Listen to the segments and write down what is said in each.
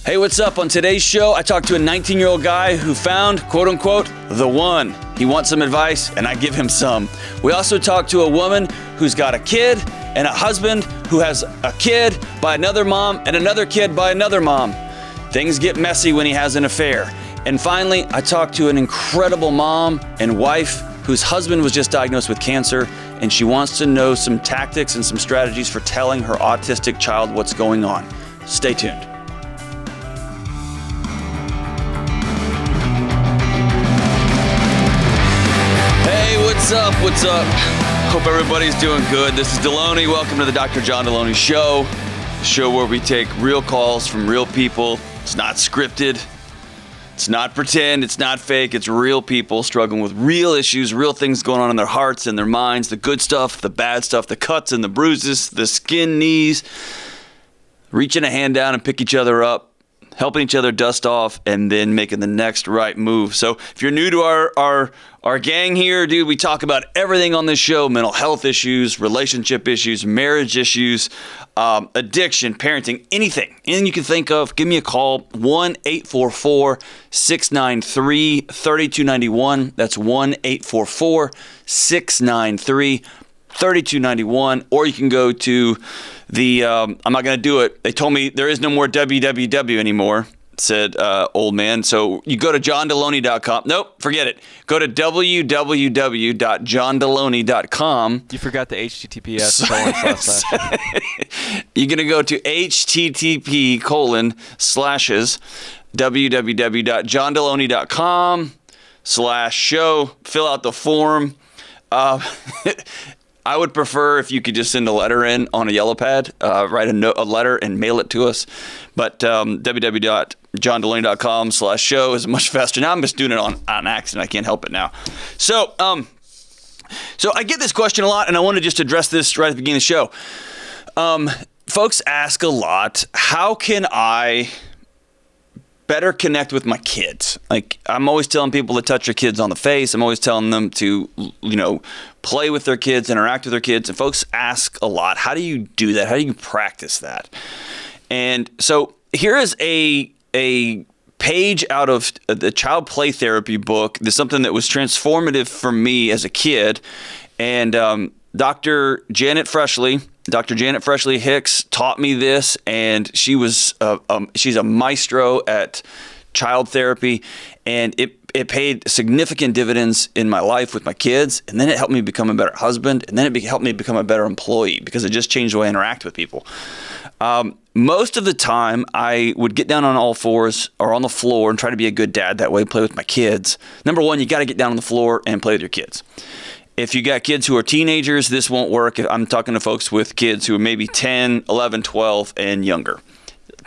Hey, what's up? On today's show, I talked to a 19-year-old guy who found, quote unquote, the one. He wants some advice, and I give him some. We also talked to a woman who's got a kid and a husband who has a kid by another mom and another kid by another mom. Things get messy when he has an affair. And finally, I talked to an incredible mom and wife whose husband was just diagnosed with cancer, and she wants to know some tactics and some strategies for telling her autistic child what's going on. Stay tuned. What's up? Hope everybody's doing good. This is Delony. Welcome to the Dr. John Delony Show, the show where we take real calls from real people. It's not scripted. It's not pretend. It's not fake. It's real people struggling with real issues, real things going on in their hearts and their minds, the good stuff, the bad stuff, the cuts and the bruises, the skin knees, reaching a hand down and pick each other up, helping each other dust off, and then making the next right move. So if you're new to our gang here, dude, we talk about everything on this show: mental health issues, relationship issues, marriage issues, addiction, parenting, anything you can think of. Give me a call, 1-844-693-3291. That's 1-844-693-3291. Or you can go to the, I'm not going to do it. They told me there is no more www anymore, said old man. So you go to johndelony.com. Nope, forget it. Go to www.johndelony.com. You forgot the HTTPS. You're going to go to http:/www.johndelony.com/show. Fill out the form. I would prefer if you could just send a letter in on a yellow pad, write a letter and mail it to us. But www.johndelony.com/show is much faster. Now I'm just doing it on accident. I can't help it now. So I get this question a lot, and I want to just address this right at the beginning of the show. Folks ask a lot, how can I better connect with my kids? Like, I'm always telling people to touch their kids on the face. I'm always telling them to, play with their kids, interact with their kids. And folks ask a lot, how do you do that? How do you practice that? And so here is a page out of the child play therapy book. There's something that was transformative for me as a kid. And Dr. Janet Freshley Hicks taught me this, and she's a maestro at child therapy, and it paid significant dividends in my life with my kids, and then it helped me become a better husband, and then it helped me become a better employee because it just changed the way I interact with people. Most of the time, I would get down on all fours or on the floor and try to be a good dad that way, play with my kids. Number one, you got to get down on the floor and play with your kids. If you got kids who are teenagers, this won't work. I'm talking to folks with kids who are maybe 10, 11, 12, and younger.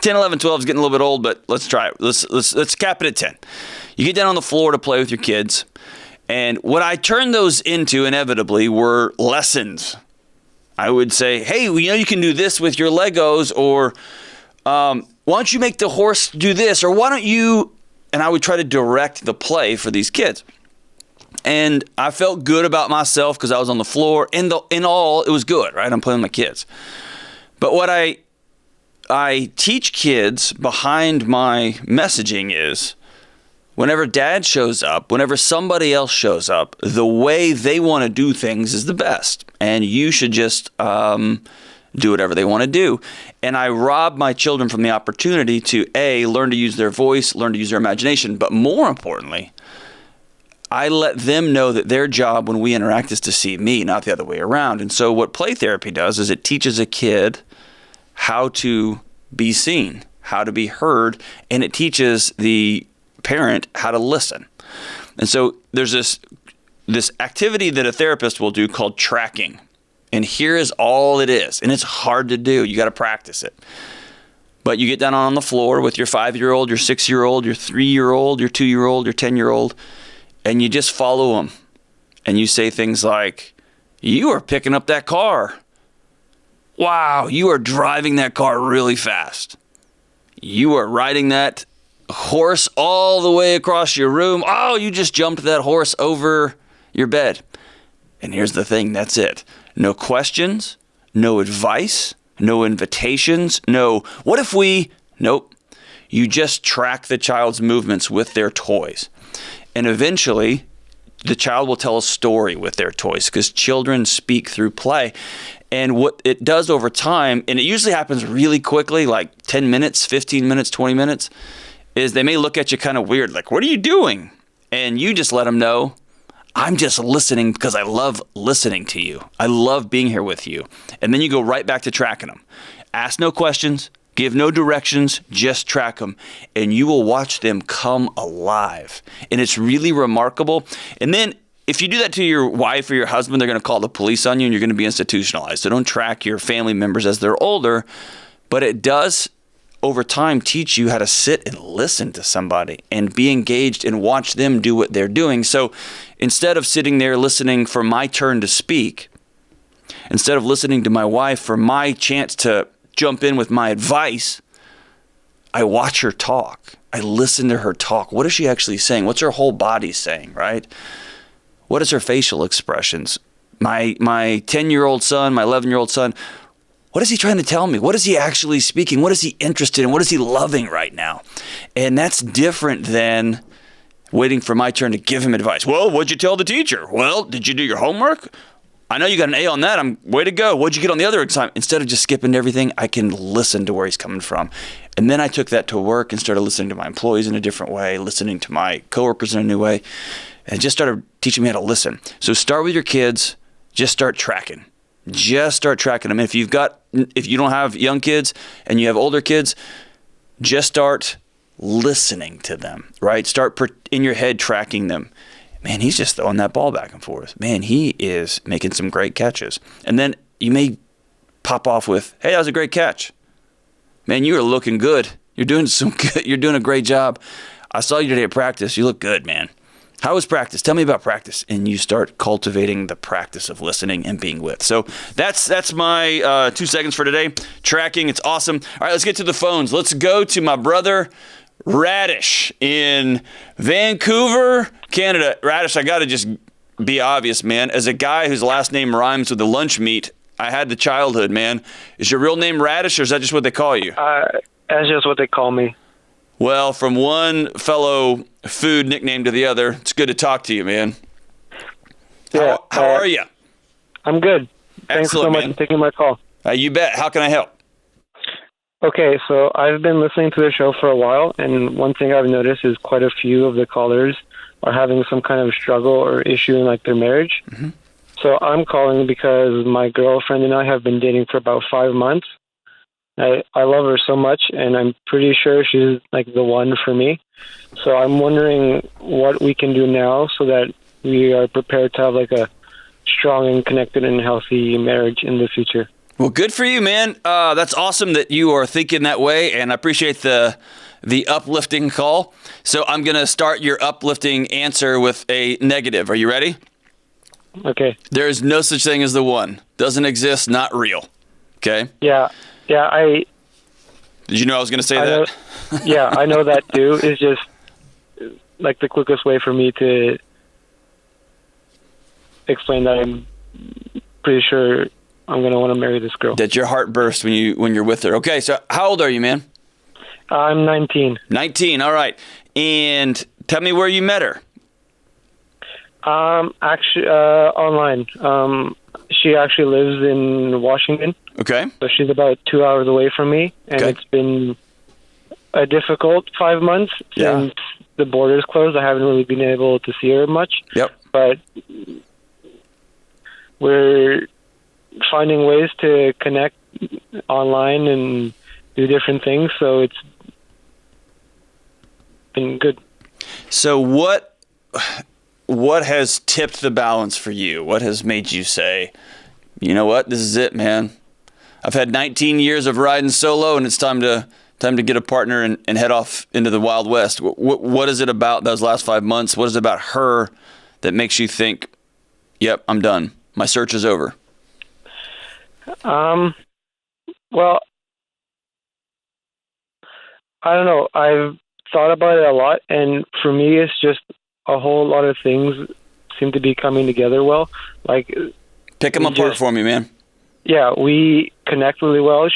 10, 11, 12 is getting a little bit old, but let's try it. Let's cap it at 10. You get down on the floor to play with your kids, and what I turned those into inevitably were lessons. I would say, hey, you can do this with your Legos, or why don't you make the horse do this, or why don't you, and I would try to direct the play for these kids. And I felt good about myself because I was on the floor. In all, it was good, right? I'm playing with my kids. But what I teach kids behind my messaging is, whenever dad shows up, whenever somebody else shows up, the way they want to do things is the best. And you should just do whatever they want to do. And I rob my children from the opportunity to, A, learn to use their voice, learn to use their imagination. But more importantly, I let them know that their job when we interact is to see me, not the other way around. And so what play therapy does is it teaches a kid how to be seen, how to be heard, and it teaches the parent how to listen. And so there's this activity that a therapist will do called tracking. And here is all it is. And it's hard to do. You got to practice it. But you get down on the floor with your 5-year-old, your 6-year-old, your 3-year-old, your 2-year-old, your 10-year-old, and you just follow them. And you say things like, you are picking up that car. Wow, you are driving that car really fast. You are riding that horse all the way across your room. Oh, you just jumped that horse over your bed. And here's the thing, that's it. No questions, no advice, no invitations, no, what if we, nope. You just track the child's movements with their toys. And eventually, the child will tell a story with their toys because children speak through play. And what it does over time, and it usually happens really quickly, like 10 minutes, 15 minutes, 20 minutes, is they may look at you kind of weird, like, what are you doing? And you just let them know, I'm just listening because I love listening to you. I love being here with you. And then you go right back to tracking them. Ask no questions, give no directions, just track them. And you will watch them come alive. And it's really remarkable. And then if you do that to your wife or your husband, they're going to call the police on you and you're going to be institutionalized. So don't track your family members as they're older. But it does, over time, teach you how to sit and listen to somebody and be engaged and watch them do what they're doing. So instead of sitting there listening for my turn to speak, instead of listening to my wife for my chance to jump in with my advice, I watch her talk. I listen to her talk. What is she actually saying? What's her whole body saying, right? What is her facial expressions? My 10-year-old son, my 11-year-old son, what is he trying to tell me? What is he actually speaking? What is he interested in? What is he loving right now? And that's different than waiting for my turn to give him advice. Well, what'd you tell the teacher? Well, did you do your homework? I know you got an A on that. Way to go. What'd you get on the other exam? Instead of just skipping everything, I can listen to where he's coming from. And then I took that to work and started listening to my employees in a different way, listening to my coworkers in a new way, and just started teaching me how to listen. So start with your kids. Just start tracking. Just start tracking them. If you don't have young kids and you have older kids, just start listening to them, right? Start in your head tracking them. Man, he's just throwing that ball back and forth. Man, he is making some great catches. And then you may pop off with, hey, that was a great catch. Man, you are looking good. You're doing good. You're doing a great job. I saw you today at practice. You look good, man. How was practice? Tell me about practice. And you start cultivating the practice of listening and being with. So that's my 2 seconds for today. Tracking, it's awesome. All right, let's get to the phones. Let's go to my brother, Radish, in Vancouver, Canada. Radish, I got to just be obvious, man. As a guy whose last name rhymes with the lunch meat, I had the childhood, man. Is your real name Radish, or is that just what they call you? That's just what they call me. Well, from one fellow food nickname to the other, it's good to talk to you, man. Yeah. How are you? I'm good. Thanks Excellent, so much man. for taking my call. You bet. How can I help? Okay, so I've been listening to the show for a while, and one thing I've noticed is quite a few of the callers are having some kind of struggle or issue in like their marriage. Mm-hmm. So I'm calling because my girlfriend and I have been dating for about 5 months. I love her so much, and I'm pretty sure she's like the one for me. So I'm wondering what we can do now so that we are prepared to have like a strong and connected and healthy marriage in the future. Well, good for you, man. That's awesome that you are thinking that way, and I appreciate the uplifting call. So I'm going to start your uplifting answer with a negative. Are you ready? Okay. There is no such thing as the one. Doesn't exist, not real. Okay? Yeah, Did you know I was going to say that? Yeah, I know that too. It's just like the quickest way for me to explain that I'm pretty sure I'm going to want to marry this girl. That your heart bursts when you're with her. Okay, so how old are you, man? I'm 19. 19, all right. And tell me where you met her. Actually, online. She actually lives in Washington. Okay. So she's about 2 hours away from me, and It's been a difficult 5 months since the borders closed. I haven't really been able to see her much. Yep. But we're finding ways to connect online and do different things, so it's been good. So what has tipped the balance for you? What has made you say, you know what, this is it, man. I've had 19 years of riding solo, and it's time to get a partner and head off into the Wild West. What is it about those last 5 months? What is it about her that makes you think, yep, I'm done. My search is over? Well, I don't know. I've thought about it a lot, and for me, it's just a whole lot of things seem to be coming together well. Like, pick them apart for me, man. Yeah, we connect really well.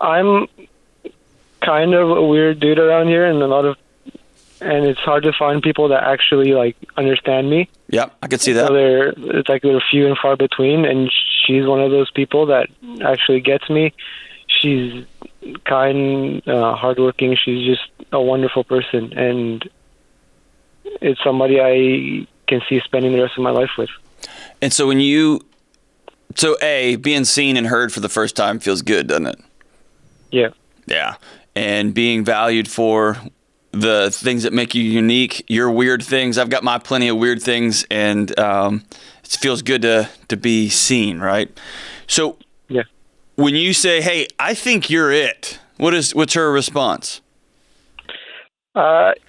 I'm kind kind of a weird dude around here, and it's hard to find people that actually like understand me. Yep, I could see that. So they're few and far between, and she's one of those people that actually gets me. She's kind, hardworking. She's just a wonderful person, and it's somebody I can see spending the rest of my life with. And so being seen and heard for the first time feels good, doesn't it? Yeah. Yeah. And being valued for the things that make you unique, your weird things. I've got my plenty of weird things, and it feels good to be seen, right? So yeah. When you say, hey, I think you're it, what's her response?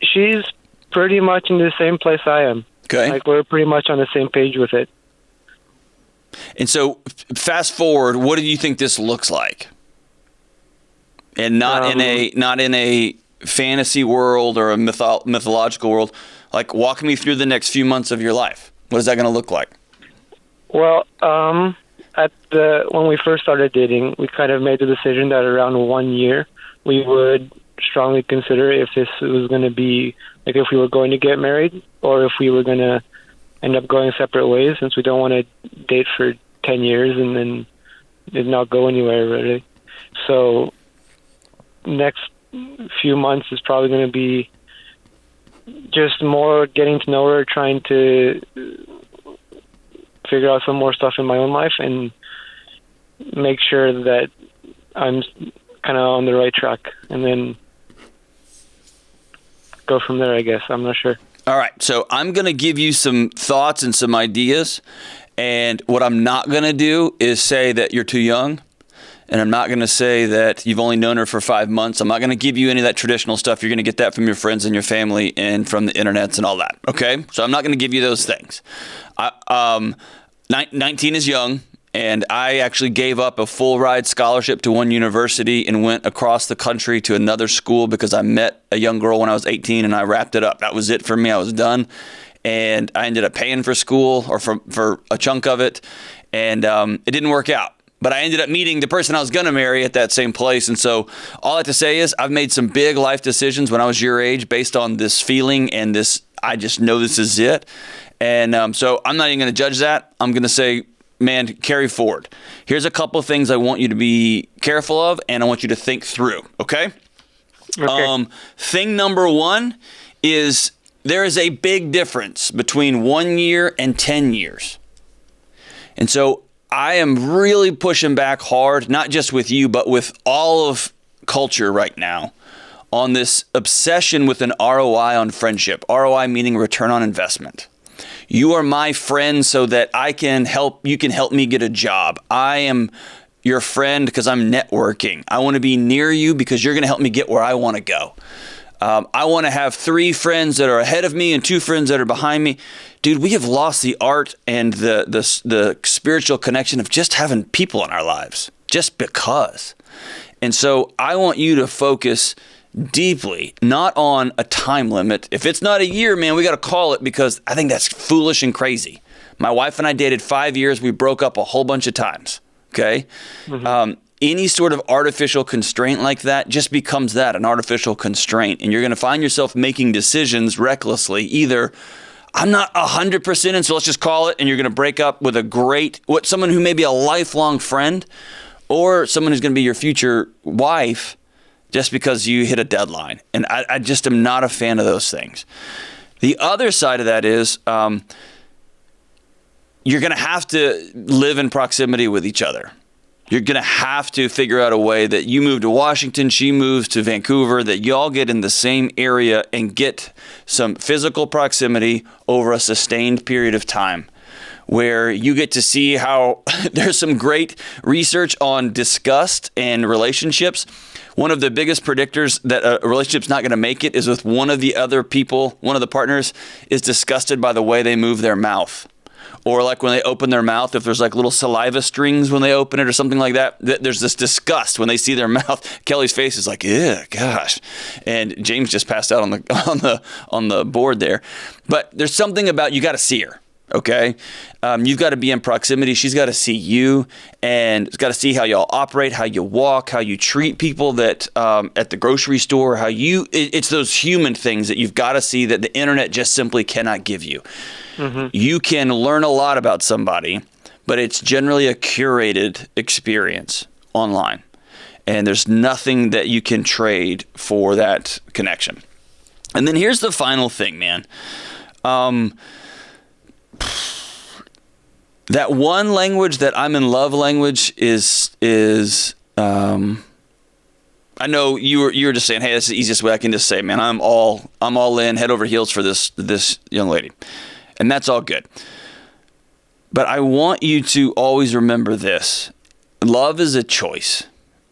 She's pretty much in the same place I am. Okay. Like, we're pretty much on the same page with it. And so fast forward, what do you think this looks like? And not in a fantasy world or a mythological world. Like, walk me through the next few months of your life. What is that going to look like? Well, when we first started dating, we kind of made the decision that around 1 year we would strongly consider if this was going to be, like, if we were going to get married or if we were going to end up going separate ways, since we don't want to date for 10 years and then it not go anywhere, really. So next few months is probably going to be just more getting to know her, trying to figure out some more stuff in my own life and make sure that I'm kind of on the right track, and then go from there, I guess. I'm not sure. All right. So I'm going to give you some thoughts and some ideas. And what I'm not going to do is say that you're too young. And I'm not going to say that you've only known her for 5 months. I'm not going to give you any of that traditional stuff. You're going to get that from your friends and your family and from the internets and all that. Okay? So I'm not going to give you those things. 19 is young, and I actually gave up a full ride scholarship to one university and went across the country to another school because I met a young girl when I was 18 and I wrapped it up. That was it for me. I was done. And I ended up paying for school or for a chunk of it. And it didn't work out. But I ended up meeting the person I was going to marry at that same place. And so all I have to say is I've made some big life decisions when I was your age based on this feeling and this, I just know this is it. And so I'm not even going to judge that. I'm going to say, man, carry forward. Here's a couple of things I want you to be careful of, and I want you to think through, okay? Thing number one is there is a big difference between 1 year and 10 years. And so I am really pushing back hard, not just with you, but with all of culture right now, on this obsession with an ROI on friendship. ROI meaning return on investment. You are my friend so that you can help me get a job. I am your friend because I'm networking. I want to be near you because you're going to help me get where I want to go. I want to have 3 friends that are ahead of me and 2 friends that are behind me. Dude, we have lost the art and the spiritual connection of just having people in our lives, just because. And so I want you to focus deeply, not on a time limit. If it's not a year, man, we got to call it, because I think that's foolish and crazy. My wife and I dated 5 years. We broke up a whole bunch of times. Okay. Mm-hmm. Any sort of artificial constraint like that just becomes an artificial constraint. And you're going to find yourself making decisions recklessly. Either I'm not 100% and so let's just call it, and you're going to break up with someone who may be a lifelong friend, or someone who's going to be your future wife just because you hit a deadline. And I just am not a fan of those things. The other side of that is you're going to have to live in proximity with each other. You're going to have to figure out a way that you move to Washington, she moves to Vancouver, that y'all get in the same area and get some physical proximity over a sustained period of time, where you get to see how there's some great research on disgust and relationships. One of the biggest predictors that a relationship's not going to make it is with one of the partners is disgusted by the way they move their mouth. Or like when they open their mouth, if there's like little saliva strings when they open it or something like that, there's this disgust when they see their mouth. Kelly's face is like, ew, gosh. And James just passed out on the board there. But there's something about, you got to see her. Okay. You've got to be in proximity. She's got to see you, and it's got to see how y'all operate, how you walk, how you treat people that at the grocery store, it's those human things that you've got to see that the internet just simply cannot give you. Mm-hmm. You can learn a lot about somebody, but it's generally a curated experience online. And there's nothing that you can trade for that connection. And then here's the final thing, man. That one language that I'm in love language is I know you were just saying, hey, that's the easiest way I can just say, man, I'm all in, head over heels for this young lady. And that's all good. But I want you to always remember this. Love is a choice,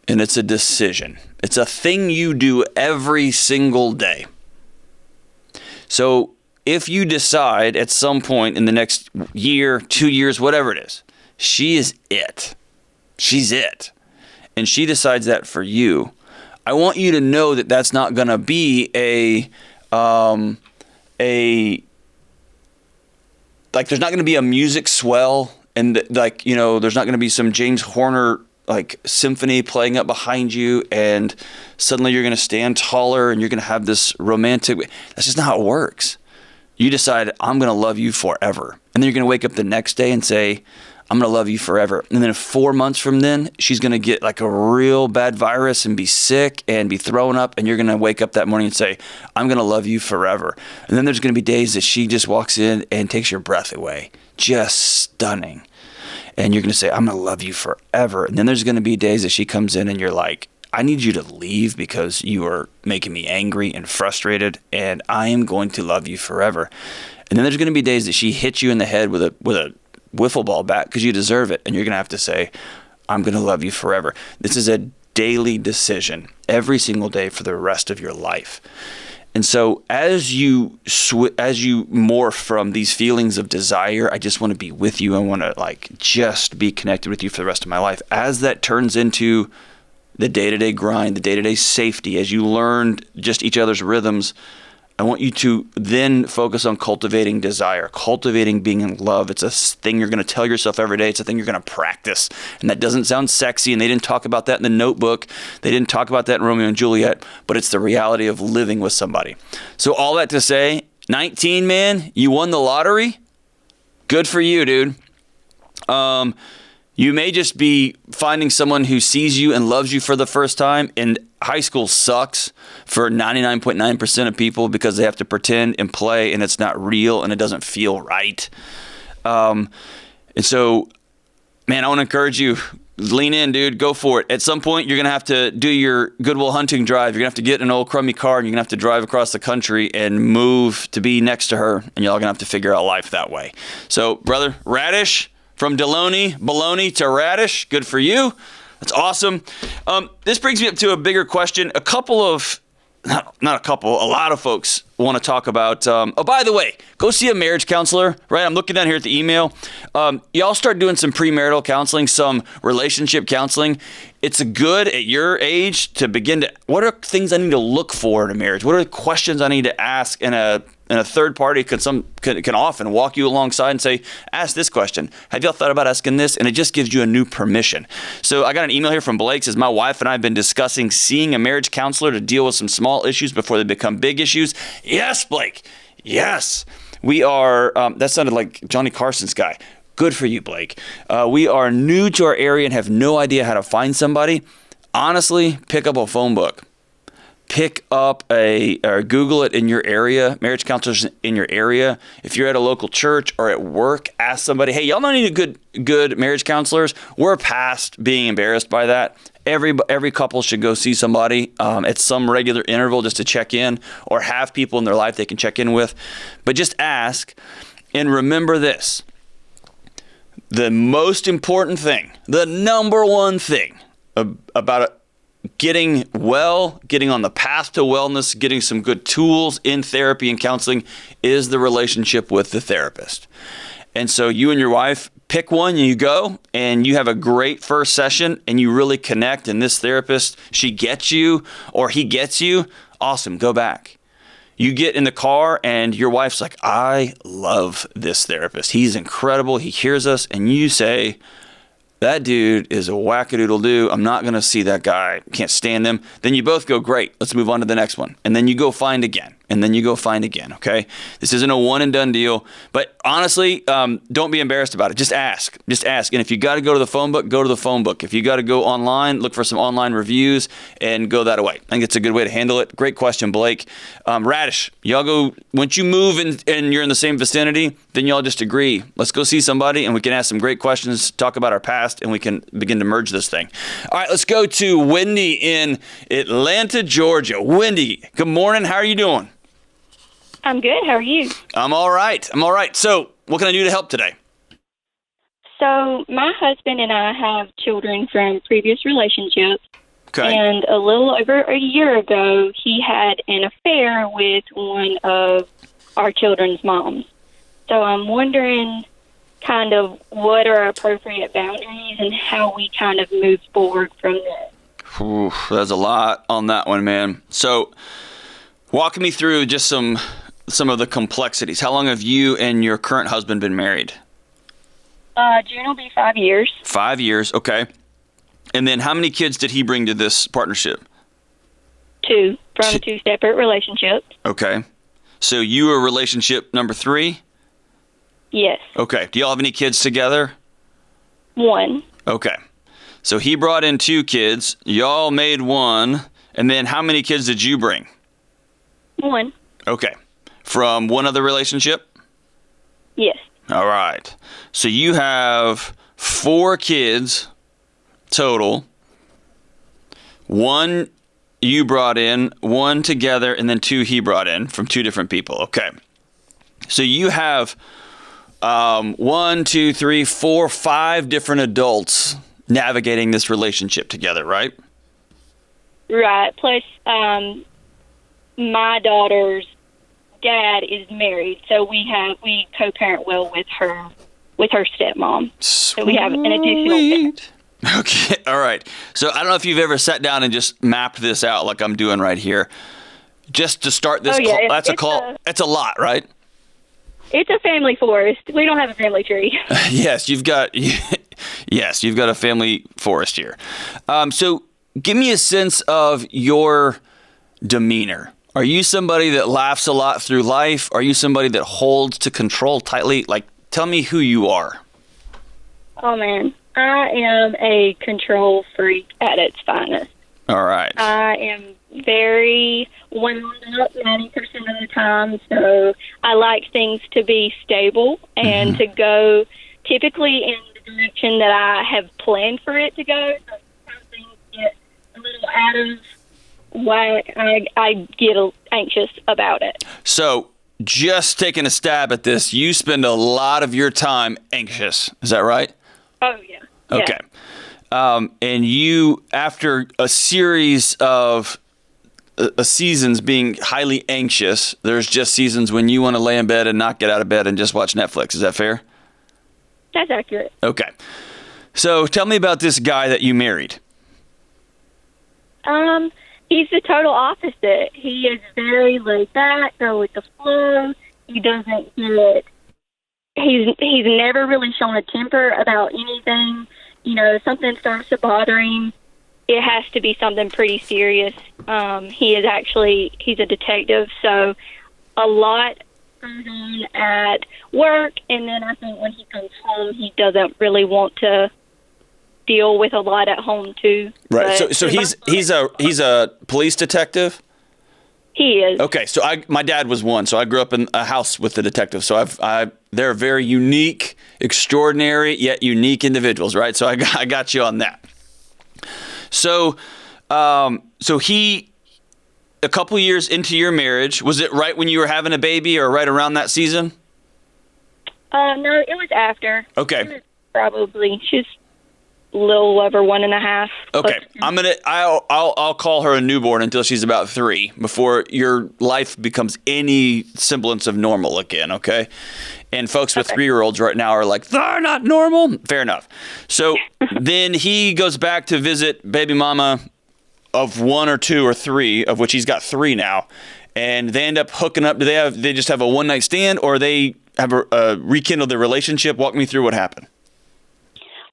and it's a decision. It's a thing you do every single day. So if you decide at some point in the next year, 2 years, whatever it is, she is it. She's it. And she decides that for you. I want you to know that that's not going to be like there's not going to be a music swell, and there's not going to be some James Horner like symphony playing up behind you, and suddenly you're going to stand taller and you're going to have this romantic. That's just not how it works. You decide, I'm going to love you forever. And then you're going to wake up the next day and say, I'm going to love you forever. And then 4 months from then, she's going to get like a real bad virus and be sick and be thrown up. And you're going to wake up that morning and say, I'm going to love you forever. And then there's going to be days that she just walks in and takes your breath away. Just stunning. And you're going to say, I'm going to love you forever. And then there's going to be days that she comes in and you're like, I need you to leave because you are making me angry and frustrated, and I am going to love you forever. And then there's going to be days that she hits you in the head with a wiffle ball bat because you deserve it, and you're going to have to say, I'm going to love you forever. This is a daily decision every single day for the rest of your life. And so as you morph from these feelings of desire, I just want to be with you. I want to just be connected with you for the rest of my life. As that turns into the day-to-day grind, the day-to-day safety, as you learn just each other's rhythms, I want you to then focus on cultivating desire, cultivating being in love. It's a thing you're going to tell yourself every day. It's a thing you're going to practice. And that doesn't sound sexy, and they didn't talk about that in The Notebook. They didn't talk about that in Romeo and Juliet, but it's the reality of living with somebody. So all that to say, 19, man, you won the lottery. Good for you, dude. You may just be finding someone who sees you and loves you for the first time, and high school sucks for 99.9% of people because they have to pretend and play, and it's not real, and it doesn't feel right. And so, man, I want to encourage you, lean in, dude, go for it. At some point, you're going to have to do your Goodwill Hunting drive. You're going to have to get in an old crummy car, and you're going to have to drive across the country and move to be next to her, and y'all going to have to figure out life that way. So, brother, Radish, from Delony, Baloney to Radish, good for you. That's awesome. This brings me up to a bigger question. A lot of folks want to talk about, by the way, go see a marriage counselor, right? I'm looking down here at the email. Y'all start doing some premarital counseling, some relationship counseling. It's good at your age to begin to, what are things I need to look for in a marriage? What are the questions I need to ask? And a third party can often walk you alongside and say, ask this question. Have y'all thought about asking this? And it just gives you a new permission. So I got an email here from Blake. Says, my wife and I have been discussing seeing a marriage counselor to deal with some small issues before they become big issues. Yes, Blake. Yes. We are, that sounded like Johnny Carson's guy. Good for you, Blake. We are new to our area and have no idea how to find somebody. Honestly, pick up a phone book. Pick up or Google it in your area, marriage counselors in your area. If you're at a local church or at work, ask somebody, hey, y'all don't need a good marriage counselors. We're past being embarrassed by that. Every couple should go see somebody at some regular interval just to check in, or have people in their life they can check in with. But just ask, and remember this. The most important thing, the number one thing about getting well, getting on the path to wellness, getting some good tools in therapy and counseling is the relationship with the therapist. And so you and your wife pick one, and you go, and you have a great first session, and you really connect, and this therapist, she gets you or he gets you. Awesome, go back. You get in the car and your wife's like, I love this therapist. He's incredible. He hears us. And you say, that dude is a wackadoodle-doo. I'm not going to see that guy. Can't stand him. Then you both go, great. Let's move on to the next one. And then you go find again. And then you go find again, okay? This isn't a one-and-done deal. But honestly, don't be embarrassed about it. Just ask. Just ask. And if you got to go to the phone book, go to the phone book. If you got to go online, look for some online reviews and go that way. I think it's a good way to handle it. Great question, Blake. Radish, y'all go, once you move and you're in the same vicinity, then y'all just agree. Let's go see somebody and we can ask some great questions, talk about our past, and we can begin to merge this thing. All right, let's go to Wendy in Atlanta, Georgia. Wendy, good morning. How are you doing? I'm good. How are you? I'm all right. So what can I do to help today? So my husband and I have children from previous relationships. Okay. And a little over a year ago, he had an affair with one of our children's moms. So I'm wondering kind of what are appropriate boundaries and how we kind of move forward from there. Ooh, there's a lot on that one, man. So walk me through just some of the complexities. How long have you and your current husband been married? June will be 5 years. 5 years, okay. And then how many kids did he bring to this partnership? 2 from 2 separate relationships. Okay. So you were relationship number 3? Yes. Okay. Do y'all have any kids together? 1. Okay. So he brought in 2 kids. Y'all made 1. And then how many kids did you bring? 1. Okay. From one other relationship? Yes. All right. So you have 4 kids total. 1 you brought in, 1 together, and then 2 he brought in from 2 different people. Okay. So you have 1, 2, 3, 4, 5 different adults navigating this relationship together, right? Right. Plus, my daughter's dad is married, so we co-parent well with her stepmom. So we have an additional parent. Okay, all right. So I don't know if you've ever sat down and just mapped this out like I'm doing right here. Just to start this call, that's a lot, right? It's a family forest. We don't have a family tree. Yes, you've got a family forest here. So give me a sense of your demeanor. Are you somebody that laughs a lot through life? Are you somebody that holds to control tightly? Like, tell me who you are. Oh, man. I am a control freak at its finest. All right. I am very wound up 90% of the time, so I like things to be stable and to go typically in the direction that I have planned for it to go. So sometimes things get a little out of whack. I get anxious about it. So just taking a stab at this, you spend a lot of your time anxious. Is that right? Oh, yeah. Okay. And you, after a series of seasons being highly anxious, there's just seasons when you want to lay in bed and not get out of bed and just watch Netflix. Is that fair? That's accurate. Okay. So tell me about this guy that you married. He's the total opposite. He is very laid back, go with the flow. He doesn't get... He's never really shown a temper about anything. You know, if something starts to bother him, it has to be something pretty serious. He's a detective, so a lot goes on at work, and then I think when he comes home, he doesn't really want to deal with a lot at home too. Right. So he's a police detective? He is. Okay, so my dad was one, so I grew up in a house with the detective. So they're very unique, extraordinary, yet unique individuals, right? So I got you on that. So he, a couple years into your marriage, was it right when you were having a baby or right around that season? No, it was after. Okay. It was probably, she's a little over 1.5. Okay, I'll call her a newborn until she's about 3 before your life becomes any semblance of normal again. Okay, and folks with 3-year-olds right now are like, they're not normal. Fair enough. So then he goes back to visit baby mama of 1 or 2 or 3, of which he's got 3 now, and they end up hooking up. They just have a one-night stand, or they have rekindled their relationship? Walk me through what happened.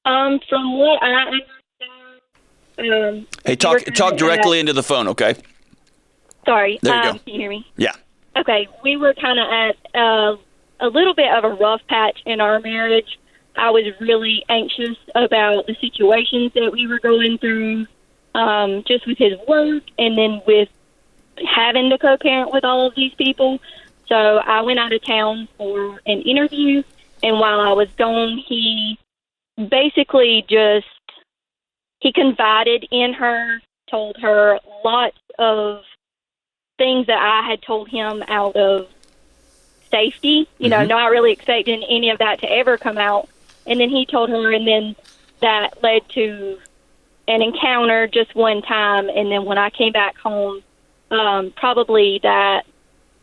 From what I understand, hey, talk directly into the phone, okay? Sorry. There you go. Can you hear me? Yeah. Okay, we were kind of at a little bit of a rough patch in our marriage. I was really anxious about the situations that we were going through, just with his work and then with having to co-parent with all of these people. So I went out of town for an interview, and while I was gone, he basically he confided in her, told her lots of things that I had told him out of safety, not really expecting any of that to ever come out. And then he told her, and then that led to an encounter just one time. And then when I came back home, probably that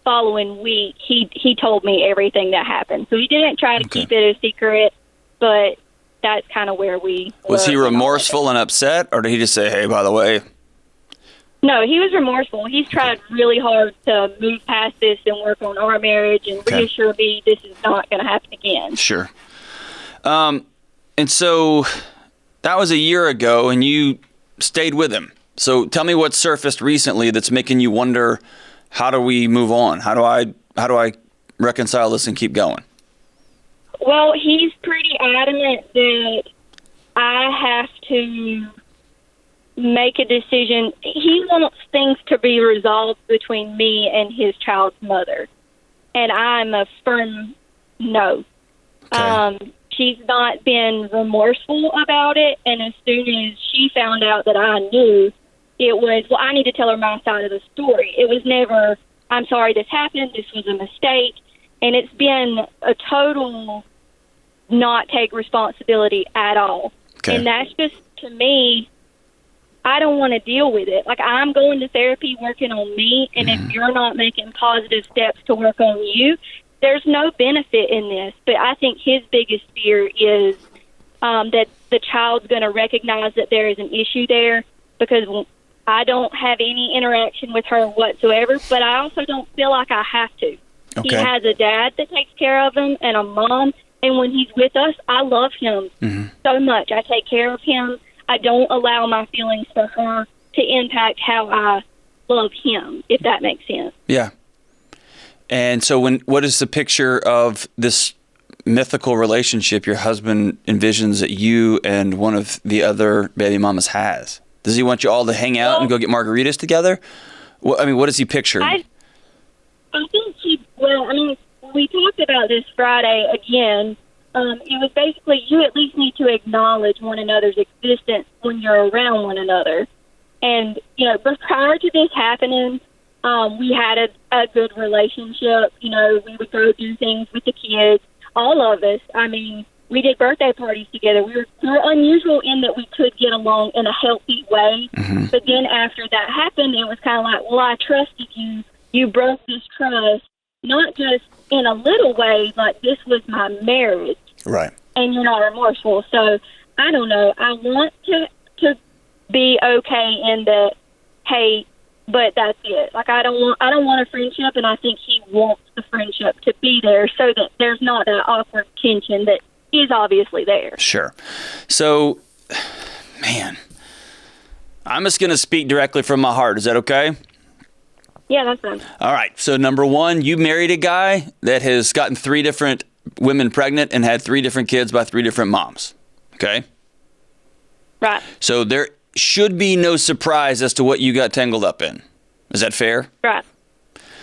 following week, he told me everything that happened. So he didn't try to keep it a secret, but that's kind of where we Was he remorseful and upset, or did he just say, hey, by the way? No, he was remorseful. He's tried really hard to move past this and work on our marriage and reassure me this is not going to happen again. Sure. And so that was a year ago, and you stayed with him. So tell me what surfaced recently that's making you wonder, how do we move on? How do I reconcile this and keep going? Well, he's pretty adamant that I have to make a decision. He wants things to be resolved between me and his child's mother, and I'm a firm no. Okay. She's not been remorseful about it, and as soon as she found out that I knew, it was, well, I need to tell her my side of the story. It was never, I'm sorry this happened, this was a mistake, and it's been a total not take responsibility at all. Okay. And that's just, to me, I don't want to deal with it. Like, I'm going to therapy, working on me, and if you're not making positive steps to work on you, there's no benefit in this. But I think his biggest fear is that the child's going to recognize that there is an issue there, because I don't have any interaction with her whatsoever, but I also don't feel like I have to. Okay. He has a dad that takes care of him and a mom, and when he's with us, I love him so much. I take care of him. I don't allow my feelings for her to impact how I love him, if that makes sense. Yeah. And so what is the picture of this mythical relationship your husband envisions that you and one of the other baby mamas has? Does he want you all to hang out and go get margaritas together? What does he picture? I think we talked about this Friday again. It was basically, you at least need to acknowledge one another's existence when you're around one another. And, but prior to this happening, we had a good relationship. We would go do things with the kids, all of us. We did birthday parties together. We were unusual in that we could get along in a healthy way. Mm-hmm. But then after that happened, it was kind of like, well, I trusted you. You broke this trust, not just in a little way, like this was my marriage. Right. And you're not remorseful. So I don't know. I want to be okay in that, hey, but that's it. Like, I don't want a friendship, and I think he wants the friendship to be there so that there's not that awkward tension that is obviously there. Sure. So, man, I'm just going to speak directly from my heart. Is that okay? Yeah, that's fine. All right. So, number one, you married a guy that has gotten 3 different women pregnant and had 3 different kids by 3 different moms. Okay? Right. So, there should be no surprise as to what you got tangled up in. Is that fair? Right.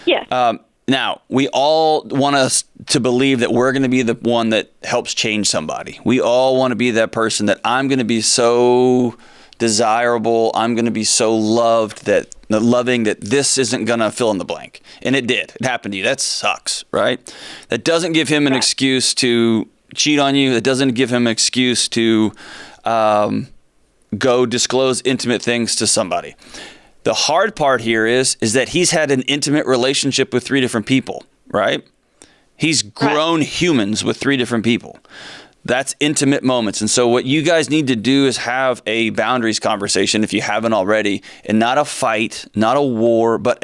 Yeah. Now, we all want us to believe that we're going to be the one that helps change somebody. We all want to be that person that I'm going to be so desirable, I'm going to be so loving that this isn't going to fill in the blank. And it did. It happened to you. That sucks, right? That doesn't give him an excuse to cheat on you. That doesn't give him an excuse to go disclose intimate things to somebody. The hard part here is that he's had an intimate relationship with 3 different people, right? He's grown humans with 3 different people. That's intimate moments. And so what you guys need to do is have a boundaries conversation, if you haven't already, and not a fight, not a war, but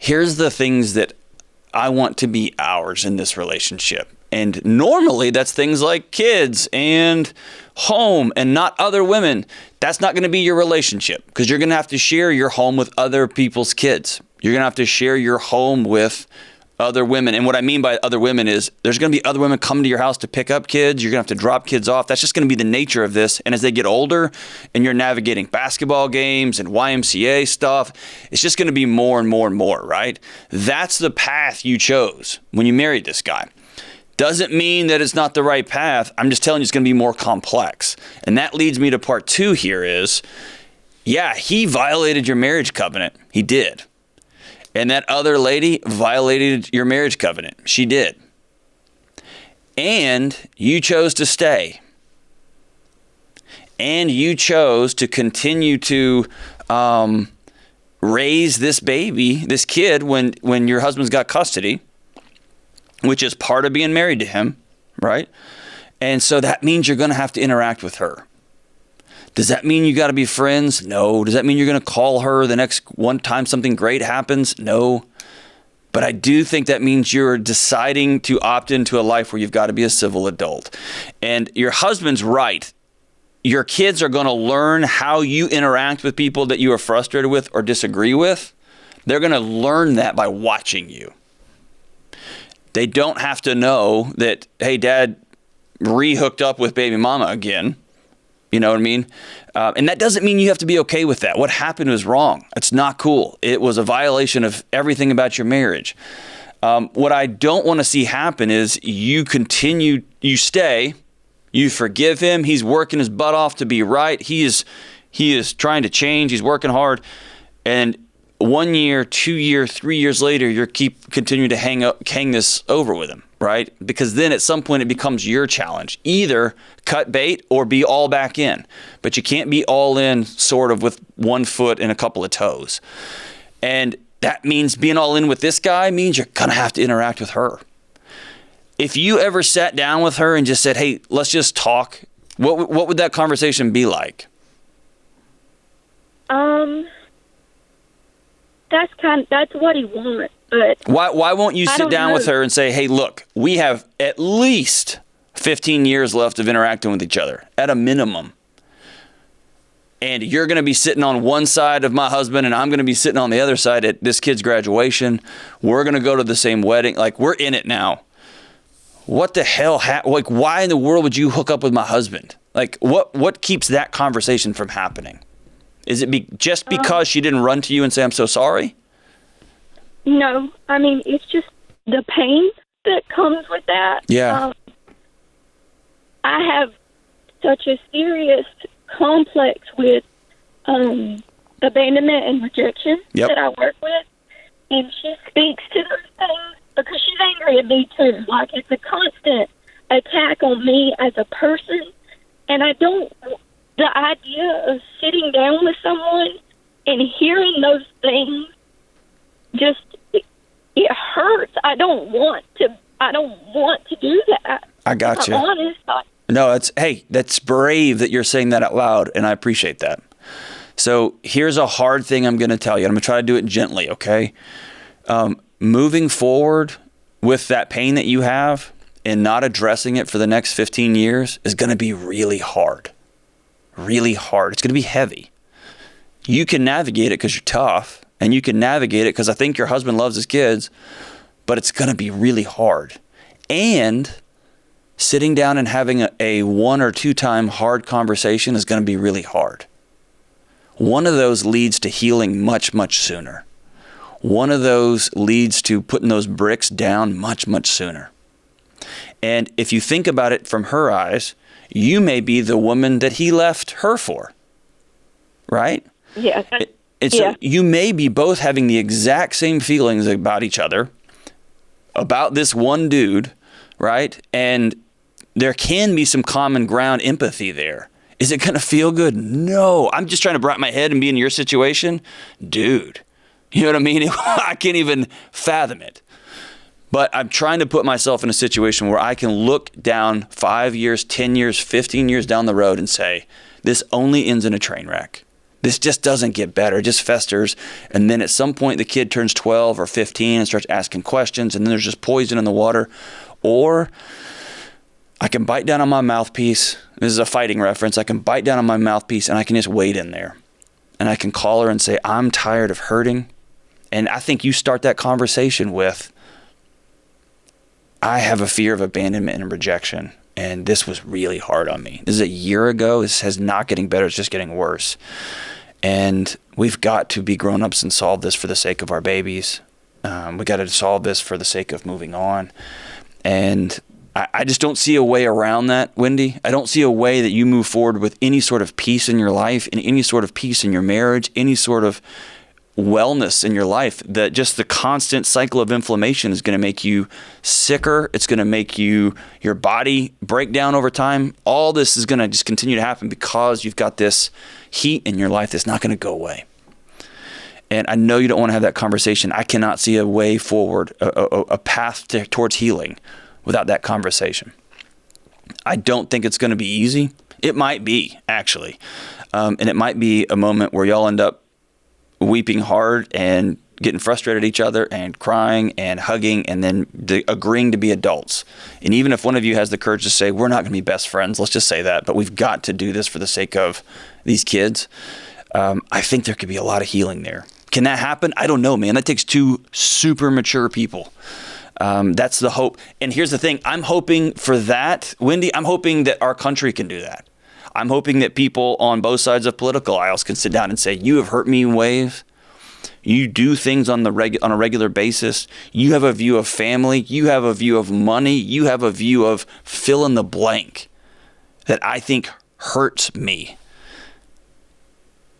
here's the things that I want to be ours in this relationship. And normally that's things like kids and home and not other women. That's not going to be your relationship, because you're going to have to share your home with other people's kids. You're going to have to share your home with other women. And what I mean by other women is there's going to be other women coming to your house to pick up kids. You're going to have to drop kids off. That's just going to be the nature of this. And as they get older and you're navigating basketball games and YMCA stuff, it's just going to be more and more and more, right? That's the path you chose when you married this guy. Doesn't mean that it's not the right path. I'm just telling you it's going to be more complex. And that leads me to part 2 here is, yeah, he violated your marriage covenant. He did. And that other lady violated your marriage covenant. She did. And you chose to stay. And you chose to continue to raise this baby, this kid, when your husband's got custody, which is part of being married to him, right? And so that means you're going to have to interact with her. Does that mean you got to be friends? No. Does that mean you're going to call her the next one time something great happens? No. But I do think that means you're deciding to opt into a life where you've got to be a civil adult. And your husband's right. Your kids are going to learn how you interact with people that you are frustrated with or disagree with. They're going to learn that by watching you. They don't have to know that, hey, Dad re-hooked up with baby mama again. You know what I mean? And that doesn't mean you have to be okay with that. What happened was wrong. It's not cool. It was a violation of everything about your marriage. What I don't want to see happen is you stay, you forgive him. He's working his butt off to be right. He is trying to change. He's working hard. And 1 year, 2 years, 3 years later, you continue to hang this over with him, right? Because then at some point it becomes your challenge. Either cut bait or be all back in. But you can't be all in sort of with 1 foot and a couple of toes. And that means being all in with this guy means you're going to have to interact with her. If you ever sat down with her and just said, hey, let's just talk, what would that conversation be like? That's what he wants, but why won't you sit down with her and say, hey, look, we have at least 15 years left of interacting with each other at a minimum. And you're going to be sitting on one side of my husband and I'm going to be sitting on the other side at this kid's graduation. We're going to go to the same wedding. Like, we're in it now. What the hell? Why in the world would you hook up with my husband? Like, what keeps that conversation from happening? Is it just because she didn't run to you and say, I'm so sorry? No. I mean, it's just the pain that comes with that. Yeah. I have such a serious complex with abandonment and rejection that I work with. And she speaks to those things because she's angry at me too. Like, it's a constant attack on me as a person. And the idea of sitting down with someone and hearing those things it hurts. I don't want to do that. I got you. I'm honest. No, that's brave that you're saying that out loud, and I appreciate that. So here's a hard thing I'm going to tell you. I'm going to try to do it gently, okay? Moving forward with that pain that you have and not addressing it for the next 15 years is going to be really hard. Really hard. It's going to be heavy. You can navigate it because you're tough, and you can navigate it because I think your husband loves his kids, but it's going to be really hard. And sitting down and having a 1 or 2 time hard conversation is going to be really hard. One of those leads to healing much, much sooner. One of those leads to putting those bricks down much, much sooner. And if you think about it from her eyes, you may be the woman that he left her for, right? Yeah. So you may be both having the exact same feelings about each other, about this one dude, right? And there can be some common ground empathy there. Is it going to feel good? No. I'm just trying to wrap my head and be in your situation. Dude, you know what I mean? I can't even fathom it. But I'm trying to put myself in a situation where I can look down 5 years, 10 years, 15 years down the road and say, this only ends in a train wreck. This just doesn't get better. It just festers. And then at some point, the kid turns 12 or 15 and starts asking questions, and then there's just poison in the water. Or I can bite down on my mouthpiece. This is a fighting reference. I can bite down on my mouthpiece, and I can just wait in there. And I can call her and say, I'm tired of hurting. And I think you start that conversation with, I have a fear of abandonment and rejection. And this was really hard on me. This is a year ago. This is not getting better. It's just getting worse. And we've got to be grown-ups and solve this for the sake of our babies. We got to solve this for the sake of moving on. And I just don't see a way around that, Wendy. I don't see a way that you move forward with any sort of peace in your life, and any sort of peace in your marriage, any sort of wellness in your life, that just the constant cycle of inflammation is going to make you sicker. It's going to make your body break down over time. All this is going to just continue to happen because you've got this heat in your life that's not going to go away. And I know you don't want to have that conversation. I cannot see a way forward, a path towards healing without that conversation. I don't think it's going to be easy. It might be, actually. And it might be a moment where y'all end up weeping hard and getting frustrated at each other and crying and hugging and then agreeing to be adults. And even if one of you has the courage to say, we're not going to be best friends, let's just say that, but we've got to do this for the sake of these kids, I think there could be a lot of healing there. Can that happen? I don't know, man. That takes two super mature people. That's the hope. And here's the thing. I'm hoping for that, Wendy. I'm hoping that our country can do that. I'm hoping that people on both sides of political aisles can sit down and say, you have hurt me in ways. You do things on a regular basis. You have a view of family. You have a view of money. You have a view of fill in the blank that I think hurts me.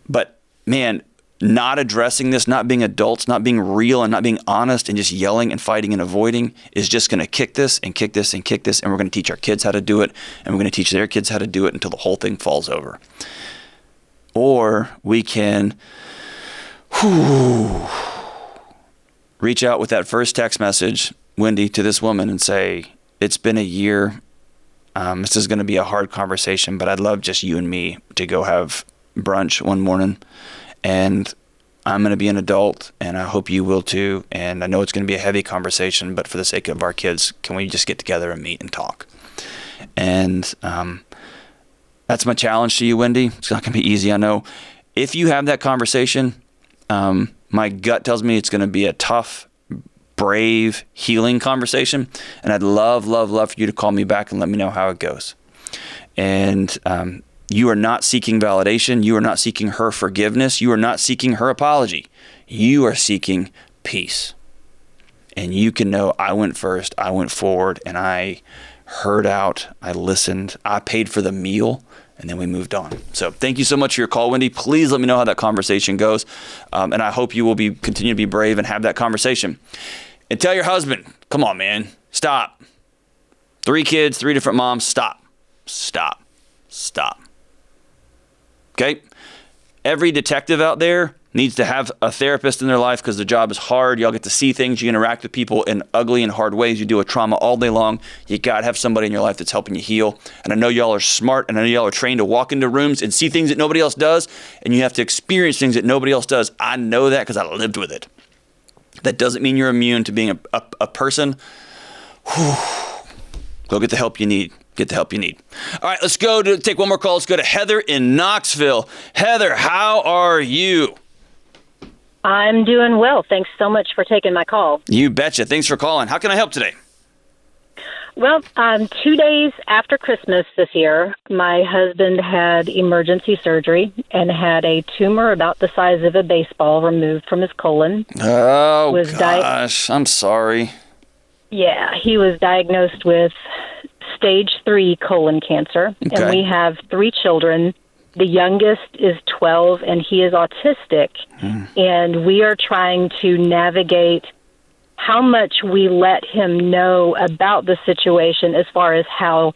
But man, not addressing this, not being adults, not being real and not being honest and just yelling and fighting and avoiding is just going to kick this and kick this and kick this. And we're going to teach our kids how to do it. And we're going to teach their kids how to do it until the whole thing falls over. Or we can reach out with that first text message, Wendy, to this woman and say, it's been a year. This is going to be a hard conversation, but I'd love just you and me to go have brunch one morning. And I'm going to be an adult, and I hope you will too. And I know it's going to be a heavy conversation, but for the sake of our kids, can we just get together and meet and talk? And that's my challenge to you, Wendy. It's not going to be easy, I know. If you have that conversation, my gut tells me it's going to be a tough, brave, healing conversation. And I'd love, love, love for you to call me back and let me know how it goes. And you are not seeking validation. You are not seeking her forgiveness. You are not seeking her apology. You are seeking peace. And you can know I went first, I went forward, and I heard out, I listened, I paid for the meal, and then we moved on. So thank you so much for your call, Wendy. Please let me know how that conversation goes. And I hope you will continue to be brave and have that conversation. And tell your husband, come on, man, stop. 3 kids, 3 different moms, stop. Okay? Every detective out there needs to have a therapist in their life because the job is hard. Y'all get to see things. You interact with people in ugly and hard ways. You deal with trauma all day long. You got to have somebody in your life that's helping you heal. And I know y'all are smart, and I know y'all are trained to walk into rooms and see things that nobody else does, and you have to experience things that nobody else does. I know that because I lived with it. That doesn't mean you're immune to being a person. Go get the help you need. Get the help you need. All right, let's go to take one more call. Let's go to Heather in Knoxville. Heather, how are you? I'm doing well. Thanks so much for taking my call. You betcha. Thanks for calling. How can I help today? Well, 2 days after Christmas this year, my husband had emergency surgery and had a tumor about the size of a baseball removed from his colon. Oh, gosh. I'm sorry. Yeah, he was diagnosed with stage 3 colon cancer, Okay. and we have 3 children. The youngest is 12, and he is autistic, and we are trying to navigate how much we let him know about the situation as far as how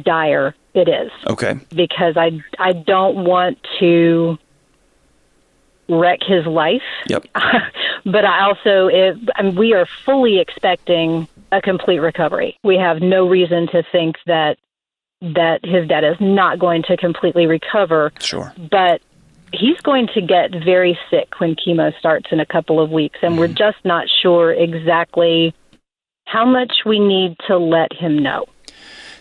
dire it is. Okay. Because I don't want to wreck his life. Yep. But I also, we are fully expecting a complete recovery. We have no reason to think that his dad is not going to completely recover. Sure. But he's going to get very sick when chemo starts in a couple of weeks, and we're just not sure exactly how much we need to let him know.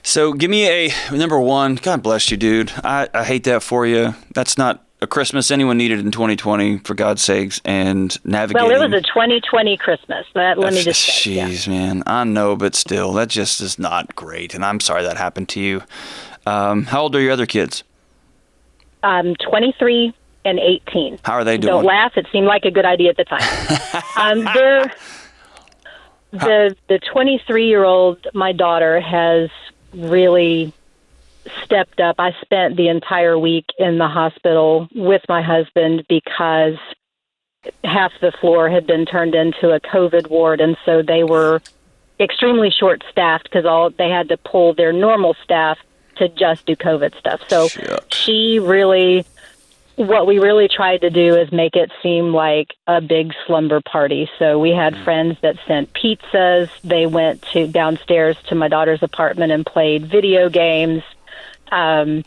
So give me a number one. God bless you, dude. I hate that for you. That's not a Christmas anyone needed in 2020, for God's sakes, and navigating. Well, it was a 2020 Christmas. Let me just say. Jeez, man. I know, but still, that just is not great, and I'm sorry that happened to you. How old are your other kids? 23 and 18. How are they doing? Don't laugh. It seemed like a good idea at the time. The 23-year-old, my daughter, has really stepped up. I spent the entire week in the hospital with my husband because half the floor had been turned into a COVID ward, and so they were extremely short-staffed because they had to pull their normal staff to just do COVID stuff. So what we really tried to do is make it seem like a big slumber party. So we had friends that sent pizzas. They went downstairs to my daughter's apartment and played video games. And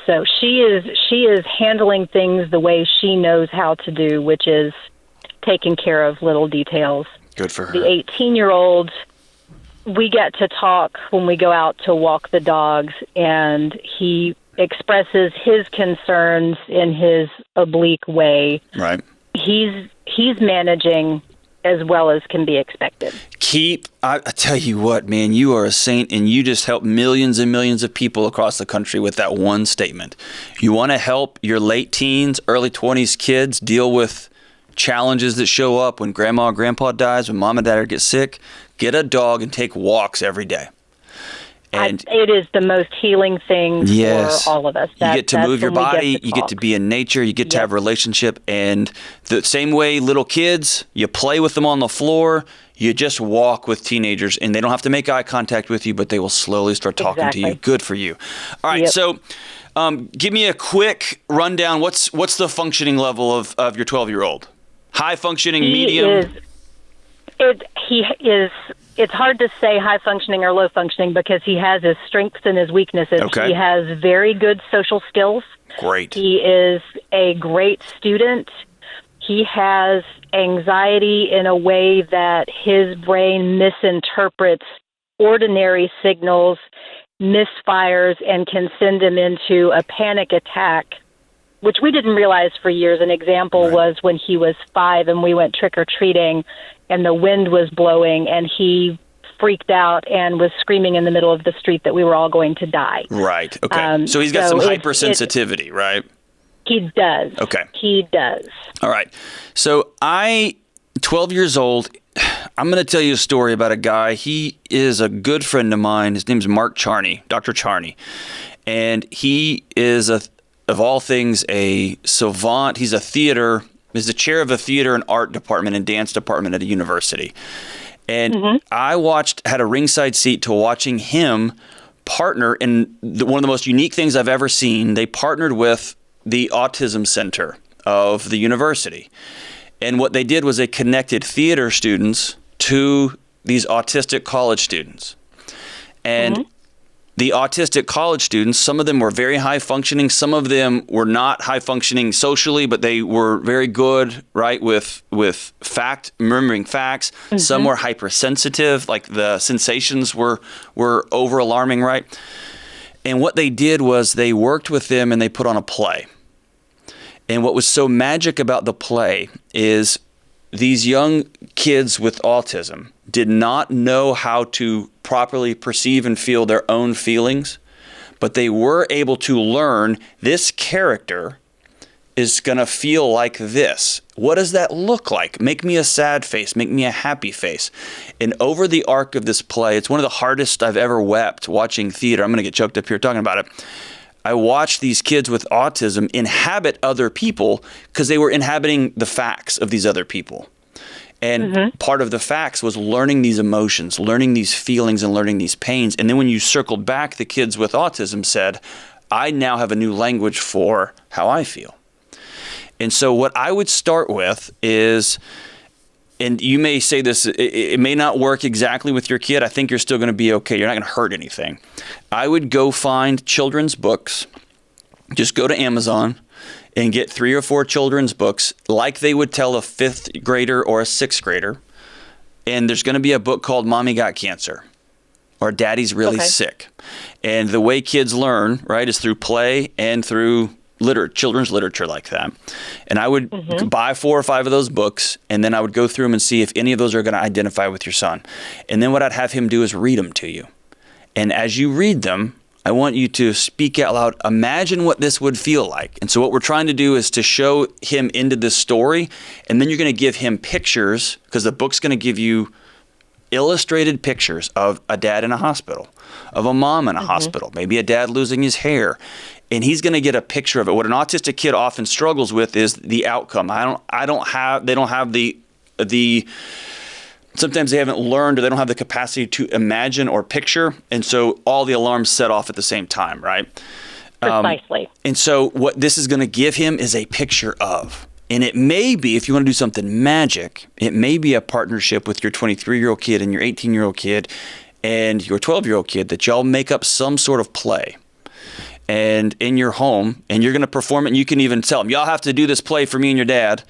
so she is handling things the way she knows how to do, which is taking care of little details. Good for her. The 18-year-old, we get to talk when we go out to walk the dogs, and he expresses his concerns in his oblique way. Right. He's managing as well as can be expected. I tell you what, man, you are a saint, and you just help millions and millions of people across the country with that one statement. You want to help your late teens, early 20s kids deal with challenges that show up when grandma or grandpa dies, when mom and dad get sick. Get a dog and take walks every day. And it is the most healing thing for all of us. You get to move your body. You get to be in nature. You get to have a relationship. And the same way little kids, you play with them on the floor. You just walk with teenagers, and they don't have to make eye contact with you, but they will slowly start talking to you. Good for you. All right, so give me a quick rundown. What's the functioning level of your 12-year-old? High functioning, medium? It's hard to say high functioning or low functioning because he has his strengths and his weaknesses. Okay. He has very good social skills. Great. He is a great student. He has anxiety in a way that his brain misinterprets ordinary signals, misfires, and can send him into a panic attack, which we didn't realize for years. An example was when he was 5 and we went trick-or-treating and the wind was blowing and he freaked out and was screaming in the middle of the street that we were all going to die. Right. Okay. So he's got some hypersensitivity, right? He does. Okay. He does. All right. So 12 years old, I'm going to tell you a story about a guy. He is a good friend of mine. His name's Mark Charney, Dr. Charney. And he is, of all things, a savant. He's the chair of a theater and art department and dance department at a university. And I had a ringside seat to watching him partner in one of the most unique things I've ever seen. They partnered with the Autism Center of the university. And what they did was they connected theater students to these autistic college students. And the autistic college students, some of them were very high functioning. Some of them were not high functioning socially, but they were very good, right, with remembering facts. Some were hypersensitive, like the sensations were over alarming, right? And what they did was they worked with them and they put on a play. And what was so magic about the play is these young kids with autism did not know how to properly perceive and feel their own feelings, but they were able to learn this character is going to feel like this. What does that look like? Make me a sad face. Make me a happy face. And over the arc of this play, it's one of the hardest I've ever wept watching theater. I'm going to get choked up here talking about it. I watched these kids with autism inhabit other people because they were inhabiting the facts of these other people. And part of the facts was learning these emotions, learning these feelings, and learning these pains. And then when you circled back, the kids with autism said, I now have a new language for how I feel. And so what I would start with is, and you may say this, it may not work exactly with your kid. I think you're still going to be okay. You're not going to hurt anything. I would go find children's books. Just go to Amazon and get 3 or 4 children's books like they would tell a 5th grader or a 6th grader. And there's going to be a book called Mommy Got Cancer or Daddy's Really Sick. And the way kids learn, right, is through play and through children's literature like that. And I would buy 4 or 5 of those books, and then I would go through them and see if any of those are going to identify with your son. And then what I'd have him do is read them to you. And as you read them, I want you to speak out loud. Imagine what this would feel like. And so what we're trying to do is to show him into this story, and then you're going to give him pictures, because the book's going to give you illustrated pictures of a dad in a hospital, of a mom in a hospital, maybe a dad losing his hair. And he's going to get a picture of it. What an autistic kid often struggles with is the outcome. They don't have the sometimes they haven't learned, or they don't have the capacity to imagine or picture. And so all the alarms set off at the same time, right? Precisely. And so what this is going to give him is a picture of. And it may be, if you want to do something magic, it may be a partnership with your 23-year-old kid and your 18-year-old kid and your 12-year-old kid, that y'all make up some sort of play and in your home, and you're going to perform it. And you can even tell them, y'all have to do this play for me and your dad.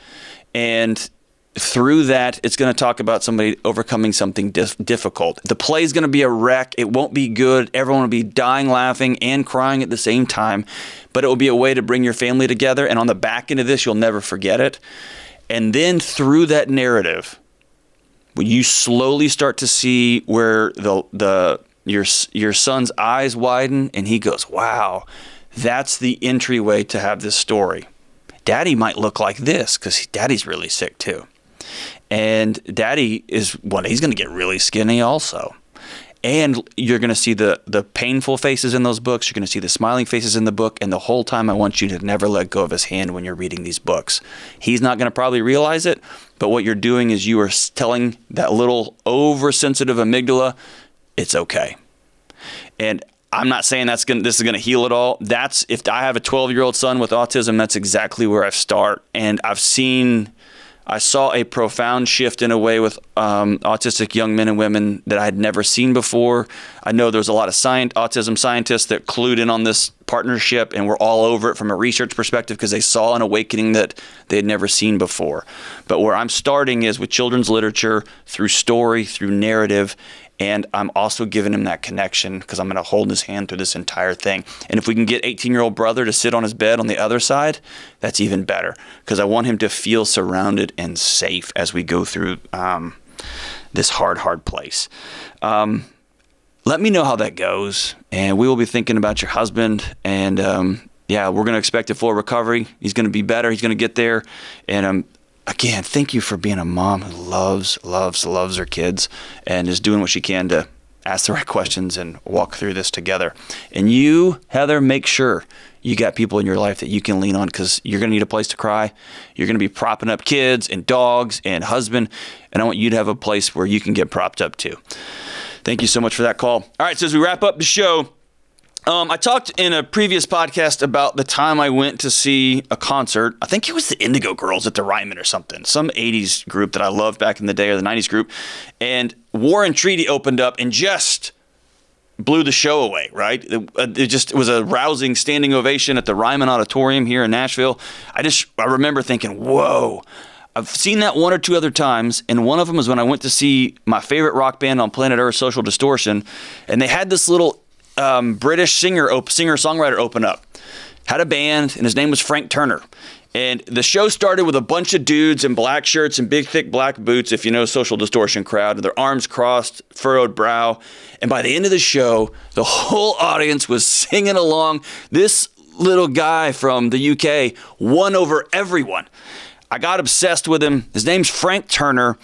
And through that, it's going to talk about somebody overcoming something difficult. The play is going to be a wreck. It won't be good. Everyone will be dying, laughing, and crying at the same time. But it will be a way to bring your family together. And on the back end of this, you'll never forget it. And then through that narrative, when you slowly start to see where your son's eyes widen, and he goes, wow, that's the entryway to have this story. Daddy might look like this because Daddy's really sick too. And Daddy he's going to get really skinny also. And you're going to see the painful faces in those books. You're going to see the smiling faces in the book. And the whole time, I want you to never let go of his hand when you're reading these books. He's not going to probably realize it, but what you're doing is you are telling that little oversensitive amygdala, it's okay. And I'm not saying this is going to heal it all. That's, if I have a 12-year-old son with autism, that's exactly where I start. And I saw a profound shift in a way with autistic young men and women that I had never seen before. I know there's a lot of autism scientists that clued in on this partnership and were all over it from a research perspective because they saw an awakening that they had never seen before. But where I'm starting is with children's literature, through story, through narrative, and I'm also giving him that connection because I'm going to hold his hand through this entire thing. And if we can get 18-year-old brother to sit on his bed on the other side, that's even better because I want him to feel surrounded and safe as we go through this hard place. Let me know how that goes, and we will be thinking about your husband. And we're going to expect a full recovery. He's going to be better. He's going to get there. And again, thank you for being a mom who loves her kids and is doing what she can to ask the right questions and walk through this together. And you, Heather, make sure you got people in your life that you can lean on because you're going to need a place to cry. You're going to be propping up kids and dogs and husband, and I want you to have a place where you can get propped up too. Thank you so much for that call. All right, so as we wrap up the show, I talked in a previous podcast about the time I went to see a concert. I think it was the Indigo Girls at the Ryman or something, some 80s group that I loved back in the day, or the 90s group. And War and Treaty opened up and just blew the show away, right? It was a rousing standing ovation at the Ryman Auditorium here in Nashville. I remember thinking, whoa. I've seen that one or two other times, and one of them was when I went to see my favorite rock band on planet Earth, Social Distortion, and they had this little British singer-songwriter open up. Had a band, and his name was Frank Turner. And the show started with a bunch of dudes in black shirts and big, thick black boots, if you know Social Distortion crowd, their arms crossed, furrowed brow. And by the end of the show, the whole audience was singing along. This little guy from the UK won over everyone. I got obsessed with him. His name's Frank Turner.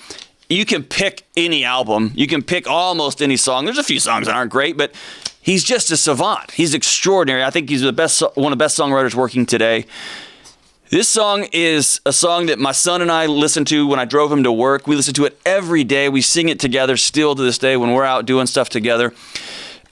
You can pick any album. You can pick almost any song. There's a few songs that aren't great, but he's just a savant. He's extraordinary. I think he's one of the best songwriters working today. This song is a song that my son and I listened to when I drove him to work. We listen to it every day. We sing it together still to this day when we're out doing stuff together.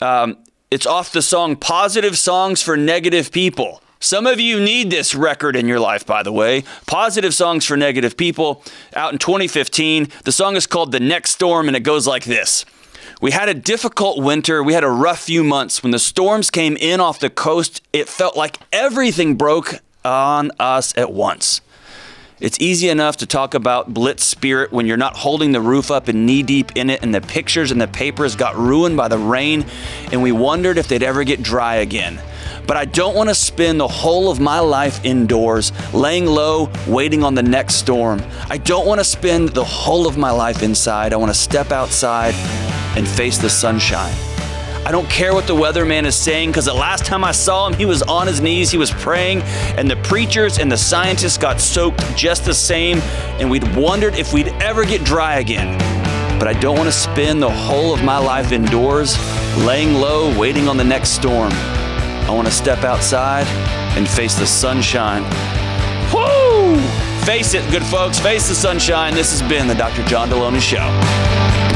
It's off the song Positive Songs for Negative People. Some of you need this record in your life, by the way. Positive Songs for Negative People, out in 2015. The song is called The Next Storm, and it goes like this. We had a difficult winter. We had a rough few months. When the storms came in off the coast, it felt like everything broke. on us at once. It's easy enough to talk about blitz spirit when you're not holding the roof up and knee-deep in it and the pictures and the papers got ruined by the rain and we wondered if they'd ever get dry again. But I don't want to spend the whole of my life indoors, laying low, waiting on the next storm. I don't want to spend the whole of my life inside. I want to step outside and face the sunshine. I don't care what the weatherman is saying, because the last time I saw him, he was on his knees, he was praying, and the preachers and the scientists got soaked just the same, and we'd wondered if we'd ever get dry again. But I don't want to spend the whole of my life indoors, laying low, waiting on the next storm. I want to step outside and face the sunshine. Woo! Face it, good folks. Face the sunshine. This has been the Dr. John Delony Show.